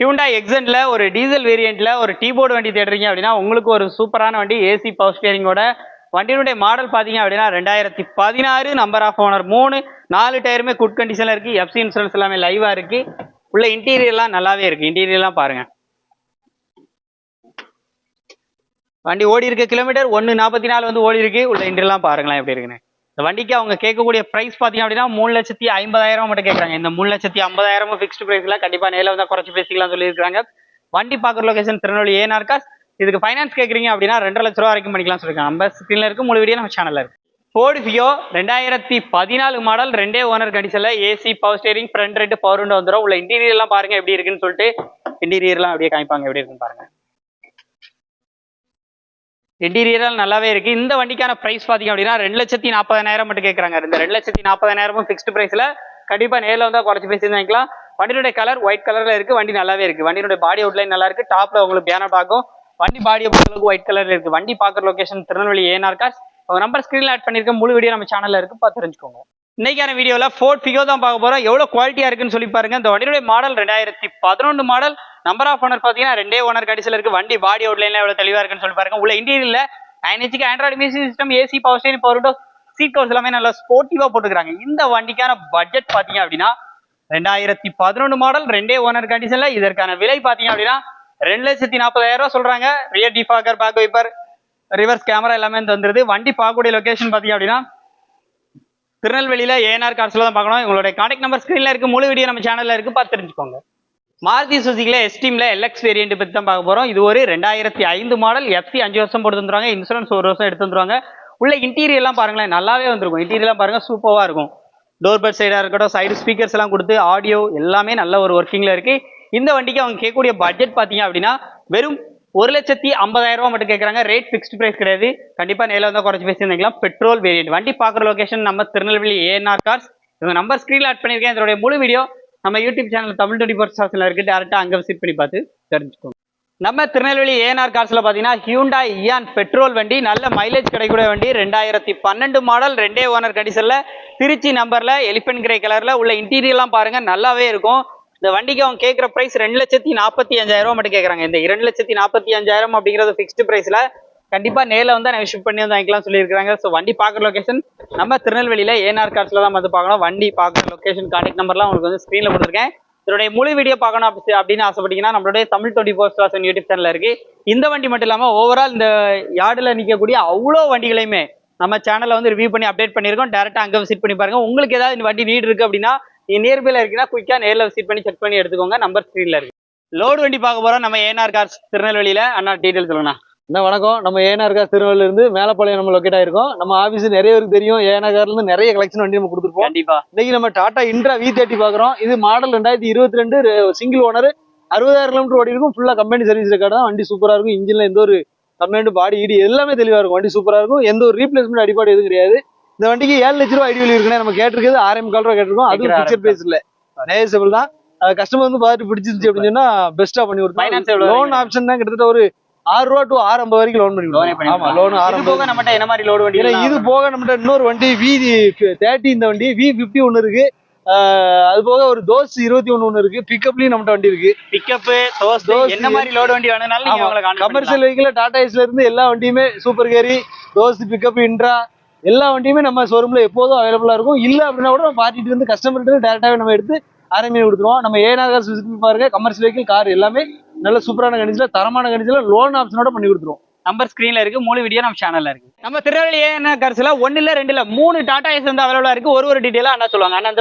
Hyundai Accentல ஒரு diesel வேரியண்ட்ல ஒரு tea board வண்டி தேடுறீங்க அப்படின்னா உங்களுக்கு ஒரு சூப்பரான வண்டி ஏசி பவர் ஸ்டியரிங்கோட வண்டியினுடைய மாடல் பார்த்தீங்க அப்படின்னா 2016 நம்பர் ஆஃப் ஓனர் 4 டயருமே குட் கண்டிஷன்ல இருக்கு. எஃப்சி இன்சூரன்ஸ் எல்லாமே லைவா இருக்கு. உள்ள இன்டீரியர்லாம் நல்லாவே இருக்கு. இன்டீரியர்லாம் பாருங்க. வண்டி ஓடி இருக்க கிலோமீட்டர் 144 வந்து ஓடி இருக்கு. உள்ள இன்டீரியர்லாம் பாருங்களேன் எப்படி இருக்குன்னு. இந்த வண்டிக்கு அவங்க கேட்கக்கூடிய பிரைஸ் பார்த்தீங்க அப்படின்னா 3,50,000 மட்டும் கேட்குறாங்க. இந்த 3,50,000 ஃபிக்ஸ்டு பிரைஸ்ல கண்டிப்பா நேரில் வந்தா குறைச்சி பேசிக்கலாம் சொல்லியிருக்காங்க. வண்டி பார்க்குற லொகேஷன் திருநெல்வேலி ஏஎன்ஆர் கார்ஸ். இதுக்கு ஃபைனான்ஸ் கேட்குறீங்க அப்படின்னா 2.5 லட்ச ரூபா வரைக்கும் பண்ணிக்கலாம் சொல்லியிருக்காங்க. நம்ம ஸ்க்ரீன்ல இருக்கு, முழு வீடியோ நம்ம சேனல்ல இருக்கு. ஃபோர்டு ஃபியோ 2014 மாடல், 2 ஓனர் கண்டிஷன்ல ஏசி பவர் ஸ்டேரிங் ஃப்ரண்ட் ரெண்டு பவர் விண்டோ வந்துடும். உள்ள இன்டீரியர்லாம் பாருங்க எப்படி இருக்குன்னு சொல்லிட்டு இன்டீரியர்லாம் அப்படியே காமிப்பாங்க எப்படி இருக்குன்னு பாருங்க. இன்டீரியர் நல்லாவே இருக்கு. இந்த வண்டிக்கான பிரைஸ் பாத்தீங்க அப்படின்னா 2,40,000 மட்டும் கேட்கறாங்க. இந்த 2,40,000 ஃபிக்ஸ்டு பிரைஸ்ல கண்டிப்பா நேரில் வந்தா குறைச்சு பேசி வாங்கிக்கலாம். வண்டியுடைய கலர் ஒயிட் கலர்ல இருக்கு. வண்டி நல்லாவே இருக்கு. வண்டியுடைய பாடி அவுட்லைன் நல்லா இருக்கு. டாப்ல உங்களுக்கு பேனர் பார்க்கும். வண்டி பாடியை பொறுத்தளவுக்கு ஒயிட் கலர்ல இருக்கு. வண்டி பார்க்குற லொகேஷன் திருநெல்வேலி ஏஎன்ஆர் கார்ஸ். அவங்க நம்பர் ஸ்கிரீன்ல ஆட் பண்ணிருக்க, முழு வீடியோ நம்ம சேனல்ல இருக்கு, பார்த்து தெரிஞ்சுக்கோங்க. இன்னைக்கான வீடியோல ஃபோர்ட் ஃபிகோ தான் பார்க்க போறோம். எவ்வளவு குவாலிட்டியா இருக்குன்னு சொல்லி பாருங்க. இந்த வண்டியுடைய model 2011 model. Number of owner பாத்தீங்கன்னா 2 ஓனர் கண்டிஷன்ல இருக்கு. வண்டி பாடி அவுட்லைன்ல எவ்வளவு தெளிவா இருக்குன்னு சொல்லி பாருங்க. உள்ள இன்டீரியர்ல 9 இன்ச்சுக்கு android music system, AC power steering power window, seat covers எல்லாமே நல்லா ஸ்போர்ட்டிவா போட்டுக்கிறாங்க. இந்த வண்டிக்கான பட்ஜெட் பாத்தீங்க அப்படின்னா 2011 மாடல், 2 ஓனர் கண்டிஷன்ல. இதற்கான விலை பாத்தீங்க அப்படின்னா 2,40,000 சொல்றாங்க. Rear defogger, back wiper, reverse camera எல்லாமே வந்துருது. வண்டி பார்க்கக்கூடிய லொகேஷன் பாத்தீங்க அப்படின்னா திருநெல்வேலியில ஏஎன்ஆர் கார்ஸ்ல தான் பார்க்கணும். உங்களுடைய கான்டாக்ட் நம்பர் ஸ்கிரீன்ல இருக்கு, முழு வீடியோ நம்ம சேனல்ல இருக்கு, பார்த்து தெரிஞ்சுக்கோங்க. மாருதி சுசுகில எஸ்டீம்ல எல்எக்ஸ் வேரியன்ட் பத்தி தான் பார்க்க போறோம். இது ஒரு 2005 மாடல். எஃப்சி 5 வருஷம் போட்டு வந்துருவாங்க. இன்சூரன்ஸ் 1 வருஷம் எடுத்து வந்துருவாங்க. உள்ள இன்டீரியர்லாம் பாருங்களேன், நல்லாவே வந்திருக்கும். இன்டீரியர்லாம் பாருங்க, சூப்பரா இருக்கும். டோர் பெட் சைடா இருக்கட்டும், சைடு ஸ்பீக்கர்ஸ் எல்லாம் கொடுத்து ஆடியோ எல்லாமே நல்ல ஒரு ஒர்க்கிங்ல இருக்கு. இந்த வண்டிக்கு அவங்க கேட்கக்கூடிய பட்ஜெட் பாத்தீங்க அப்படின்னா வெறும் 1,50,000 மட்டும் கேட்கறாங்க. ரேட் ஃபிக்ஸ்டு பிரைஸ் கிடையாது. கண்டிப்பா நேரில் வந்தா குறைச்சு பேசியிருந்தீங்களா. Petrol variant. வண்டி பார்க்குற லொகேஷன் நம்ம திருநெல்வேலி ஏஎன்ஆர் கார்ஸ். இவங்க நம்பர் ஸ்கிரீன்ல ஆட் பண்ணியிருக்கேன். இதனுடைய முழு வீடியோ நம்ம யூடியூப் சேனல் தமிழ் 24 ஸ்டார்ஸ்ல இருக்கு. டேரக்டா அங்க விசிட் பண்ணி பார்த்து தெரிஞ்சுக்கோங்க. நம்ம திருநெல்வேலி ஏஎன்ஆர் கார்ஸ்ல பாத்தீங்கன்னா Hyundai Eon பெட்ரோல் வண்டி, நல்ல மைலேஜ் கிடைக்கக்கூடிய வண்டி. 2012 மாடல், 2 ஓனர் கண்டிஷன்ல, திருச்சி நம்பர்ல, எலிபென்ட் கிரே கலர்ல. உள்ள இன்டீரியர்லாம் பாருங்க, நல்லாவே இருக்கும். இந்த வண்டிக்கு அவங்க கேட்குற பிரைஸ் 2,45,000 மட்டும் கேட்கறாங்க. இந்த 2,45,000 அப்படிங்கிறது ஃபிக்ஸ்டு பிரைஸ்ல கண்டிப்பா நேரில் வந்து நான் ஷிப் பண்ணி வந்து வாங்கிக்கலாம் சொல்லியிருக்காங்க. ஸோ வண்டி பார்க்குற லொகேஷன் நம்ம திருநெல்வேலியில ஏஎன்ஆர் கார்ஸ்ல தான் வந்து பார்க்கணும். வண்டி பார்க்குற லொகேஷன் கான்டாக்ட் நம்பர்லாம் உங்களுக்கு வந்து ஸ்க்ரீன்ல கொடுத்துருக்கேன். இதனுடைய முழு வீடியோ பார்க்கணும் அப்படின்னு ஆசைப்பட்டீங்கன்னா நம்மளுடைய தமிழ் 24 ஸ்டார்ஸ் யூடியூப் சேனல்ல இருக்கு. இந்த வண்டி மட்டும் இல்லாம ஓவரால் இந்த யார்டுல நிற்கக்கூடிய அவ்வளோ வண்டிகளையுமே நம்ம சேனல்ல வந்து ரிவ்யூ பண்ணி அப்டேட் பண்ணியிருக்கோம். டேரக்டா அங்கே விசிட் பண்ணி பாருங்க. உங்களுக்கு ஏதாவது இந்த வண்டி நீட் இருக்கு அப்படின்னா நியர்பைல இருக்குன்னா குயிக்கா நேரில் விசிட் பண்ணி செக் பண்ணி எடுத்துக்கோங்க. நம்பர் ஸ்க்ரீன்ல இருக்கு. லோடு வண்டி பார்க்க போறோம் நம்ம ஏஎன்ஆர் கார்ஸ் திருநெல்வேலியில. அண்ணா டீடைல் சொல்லுங்கண்ணா. வணக்கம். நம்ம ஏஎன்ஆர் கார்ஸ் திருநெல்வேலியில இருந்து மேலப்பாளையம் நம்ம லொக்கேட் ஆயிருக்கோம். நம்ம ஆபீஸ் நிறைய பேருக்கு தெரியும். ஏஎன்ஆர் கார்ல இருந்து நிறைய கலெக்ஷன் வண்டி நம்ம கொடுத்துருப்போம். கண்டிப்பா இன்னைக்கு நம்ம டாடா இன்ட்ரா V30 பாக்குறோம். இது மாடல் 2022, சிங்கிள் ஓனர், 60,000 கிலோமீட்டர் ஓடி இருக்கும். ஃபுல்லா கம்பெனி சர்வீஸ் ரெக்கார்டு தான். வண்டி சூப்பரா இருக்கும். இன்ஜின்ல எந்த ஒரு கம்ப்ளைண்ட், பாடி ஈடி எல்லாமே தெளிவா இருக்கும். வண்டி சூப்பரா இருக்கும். எந்த ஒரு ரீப்ளேஸ்மெண்ட் அடிப்பாடு எதுவும் கிடையாது. இந்த வண்டிக்கு 7 லட்ச ரூபாய் ஐடியல் இருக்குன்னு நம்ம கேட்டிருக்கிறது 6,4 ரூபா கேட்டிருக்கோம். அது பிக்சர் பேஸ் இல்ல, நேசபிள் தான். கஸ்டமர் வந்து பார்த்து பிடிச்சிருச்சு அப்படின்னு சொன்னா பெஸ்டா பண்ணி கொடுத்தோம். லோன் ஆப்ஷன் தான் கிட்டத்தட்ட ஒரு 6 ரூபா டு 6,50 வரைக்கும் லோன் பண்ணி. ஆமா, லோன் 6,50. நம்மகிட்ட என்ன மாதிரி லோடு வண்டி? இது போக நம்மகிட்ட இன்னொரு வண்டி V30, இந்த வண்டி V50 ஒன்னு இருக்கு. அது போக ஒரு தோஸ் 21 ஒன்னு இருக்கு. பிக்கப்லயும் நம்மகிட்ட வண்டி இருக்கு. பிக்கப் தோஸ் என்ன மாதிரி லோடு வண்டி வேணும்னாலும் நீங்க அவங்களை கான்டாக்ட் கமர்ஷியல் வெஹிக்கிள் டாடா ஏஸ்ல இருந்து எல்லா வண்டியுமே, சூப்பர் கேரி, தோஸ், பிக்கப், இன்ட்ரா எல்லா வண்டியுமே நம்ம ஷோரூம்ல எப்போதும் அவைலபிளா இருக்கும். இல்ல அப்படின்னா கூட நம்ம பார்ட்டிட்டு இருந்து கஸ்டமர்கிட்ட டேரக்டாவே நம்ம எடுத்து ஆர்எம்ஐ கொடுத்துருவோம். நம்ம ஏஎன்ஆர் கார்ஸ் விசிட் பண்ணி பாருங்க. கமர்ஷியல் வெஹிக்கிள், கார் எல்லாமே நல்ல சூப்பரான கண்டிஷன்ல, தரமான கண்டிஷன்ல, லோன் ஆப்ஷனோட பண்ணி கொடுத்துருவோம். நம்பர் ஸ்கிரீன்ல இருக்கு, முழு வீடியோ நம்ம சேனல்ல இருக்கு. நம்ம திருநெல்வேலி ஏஎன்ஆர் கார்ஸ்ல 1 இல்ல 2 இல்ல 3 டாடா ஏஸ் வந்து அவைலபிளா இருக்கு. ஒரு டீடைலா அண்ணா சொல்லுவாங்க. அண்ணா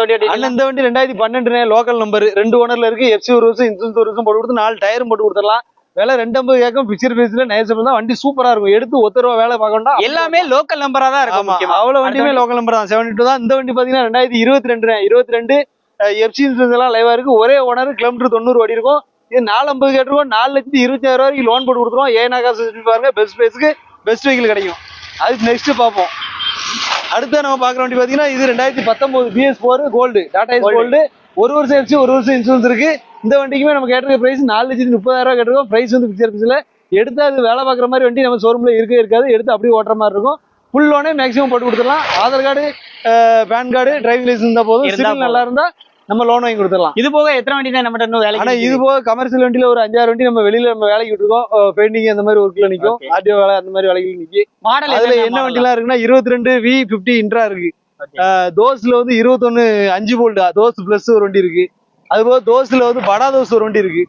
இந்த வண்டி 2012 லோக்கல் நம்பர், 2 ஓனர்ல இருக்கு. எஃப்சி 1 வருஷம், இன்சூரன்ஸ் 1 வருஷம் போட்டு கொடுத்து 4 டயரும் போட்டு கொடுத்துடலாம். வேலை 250 கேட்கும். பிக்சர் பேஸ்ல நேசபிள் தான். வண்டி சூப்பரா இருக்கும். எடுத்து 1 ரூபா வேலை பார்க்கணும். எல்லாமே லோக்கல் நம்பரா தான் இருக்கும். அவ்வளவு வண்டியுமே லோக்கல் நம்பர் தான். 72 தான். இந்த வண்டி பாத்தீங்கன்னா 2022 எஃப்சி இன்சூரன்ஸ் எல்லாம் லைவா இருக்கு. ஒரே ஓனர், கிலோமீட்டர் 90 ஓடி இருக்கும். இது 450 கேட்டிருக்கோம். 4,26,000 வரைக்கும் லோன் போட்டு கொடுத்துருவோம். ஏஎன்ஆர் கார்ஸ் பாருங்க. பெஸ்ட் பிரைஸ்க்கு பெஸ்ட் வெஹிக்கிள் கிடைக்கும். அதுக்கு நெக்ஸ்ட் பார்ப்போம். அடுத்த நம்ம பாக்குற வண்டி பாத்தீங்கன்னா இது 2019 BS4 gold, Tata ace gold. 1 வருஷம் எஃப்சி, 1 வருஷம் இன்சூரன்ஸ் இருக்கு. இந்த வண்டிக்குமே நம்ம கேட்டிருக்க பிரைஸ் 4,30,000 கேட்டிருக்கோம். பிரைஸ் வந்து பிக்சர் பிரைஸ்ல எடுத்து அது வேலை பார்க்குற மாதிரி வண்டி நம்ம ஷோரூம்ல இருக்காது. எடுத்து அப்படியே ஓட்டுற மாதிரி இருக்கும். ஃபுல் லோனே மேக்ஸிமம் போட்டு கொடுத்துடலாம். Aadhaar card, PAN card, driving licence இருந்தா போதும். சிவில் நல்லா இருந்தா நம்ம லோன் வாங்கி கொடுத்துடலாம். இது போக எத்தனை வண்டி தான் நம்மகிட்ட இன்னும் வேலைக்கு ஆனா இது போக கமர்ஷியல் வண்டியில ஒரு 5-6 வண்டி நம்ம வெளியில நம்ம வேலைக்கு விட்டுருக்கோம். பெயிண்டிங் அந்த மாதிரி ஒர்க்ல நிக்கும், Okay. ஆர்டிஓ வேலை அந்த மாதிரி வேலைகள் நிக்கி. மாடல் அதுல என்ன வண்டி எல்லாம் இருக்குன்னா 22 V50 இன்ட்ரா இருக்கு. தோஸ்ல வந்து 21 5 வோல்ட் தோஸ் பிளஸ் ஒரு வண்டி இருக்கு. அது போக தோஸ்ல வந்து படா தோஸ் ஒரு வண்டி இருக்கு.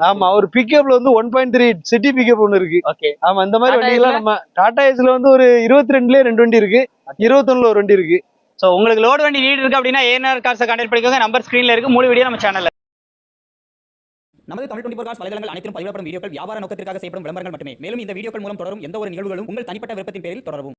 ஆமா, ஒரு பிக்கப்ல வந்து 1.3 சிட்டி பிக்கப் ஒன்னு இருக்கு. ஓகே. ஆமா, இந்த மாதிரி Tata வண்டிகள்லாம் நம்ம டாடா ஏஸ்ல வந்து ஒரு 22லயே 2 வண்டி இருக்கு, 21ல ஒரு வண்டி இருக்கு. சோ உங்களுக்கு லோட் வண்டி நீட் இருக்கு அப்படின்னா ஏஎன்ஆர் கார்ஸை கான்டாக்ட் பண்ணிக்கோங்க. நம்பர் ஸ்கிரீன்ல இருக்கு. முழு வீடியோ நம்ம சேனல்ல. நமது தமிழ் 24 கார்ஸ் வலைதளங்கள் அனைத்தும் பதிவிடப்படும் வீடியோக்கள் வியாபார நோக்கத்திற்காக செய்யப்படும் விளம்பரங்கள் மட்டுமே. மேலும் இந்த வீடியோக்கள் மூலம் தொடரும் எந்த ஒரு நிகழ்வுகளும் உங்கள் தனிப்பட்ட விருப்பத்தின் பேரில் தொடரவும்.